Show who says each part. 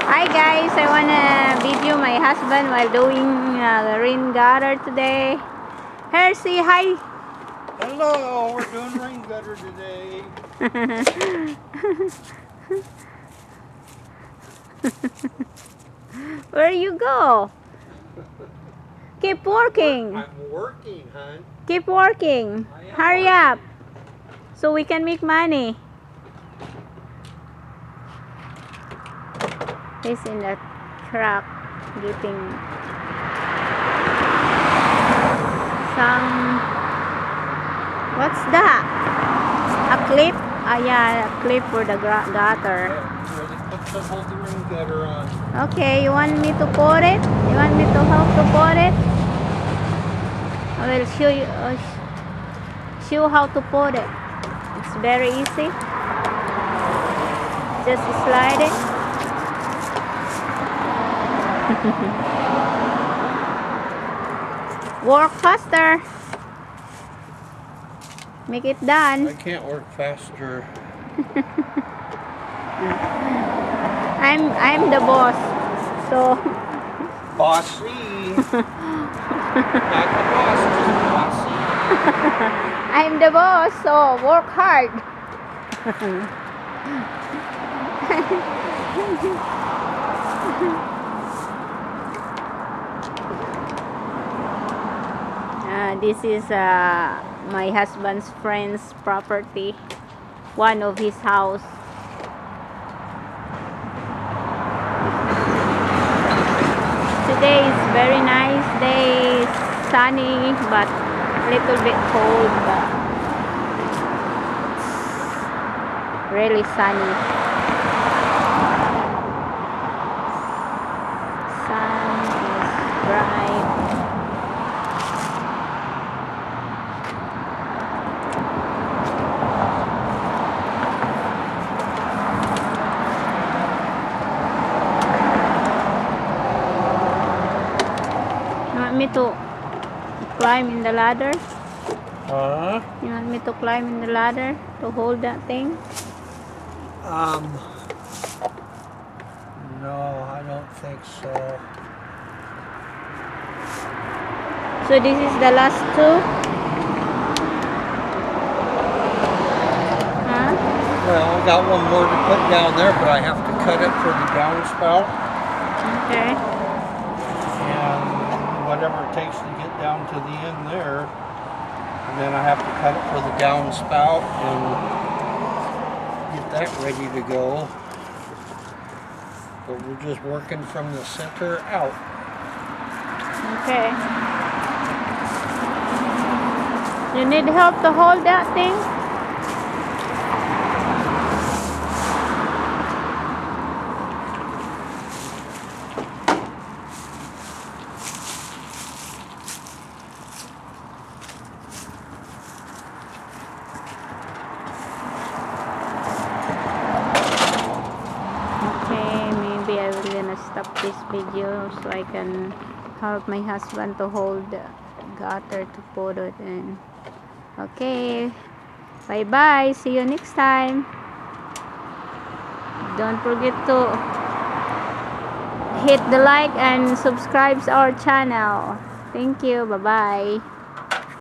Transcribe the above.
Speaker 1: Hi guys, I wanna video my husband while doing rain gutter today. Here, say hi.
Speaker 2: Hello, we're doing rain gutter today.
Speaker 1: Where you go? Keep working.
Speaker 2: I'm working, hon.
Speaker 1: Keep working. Hurry up so we can make money. He's in the truck getting some. What's that? A clip? Yeah, a clip for the gutter.
Speaker 2: Where they put the whole rain gutter on.
Speaker 1: Okay, you want me to put it? You want me to help to put it? I will show you show how to put it. It's very easy. Just slide it. Work faster. Make it done.
Speaker 2: I can't work faster.
Speaker 1: I'm the boss. So
Speaker 2: Bossy. Not the boss, just bossy.
Speaker 1: I'm the boss, so work hard. This is my husband's friend's property, one of his house. Today is very nice day, sunny but little bit cold, but really sunny. Sun is bright. You want me to climb in the ladder?
Speaker 2: Huh?
Speaker 1: You want me to climb in the ladder to hold that thing?
Speaker 2: No, I don't think so.
Speaker 1: So this is the last two? Huh?
Speaker 2: Well, I got one more to put down there, but I have to cut it for the downspout.
Speaker 1: Okay.
Speaker 2: And whatever it takes to get down to the end there. And then I have to cut it for the downspout and get that ready to go. But we're just working from the center out.
Speaker 1: Okay. You need help to hold that thing? Okay, maybe I will gonna stop this video so I can help my husband to hold the gutter to put it in. Okay, bye bye, see you next time. Don't forget to hit the like and subscribe our channel. Thank you, bye bye.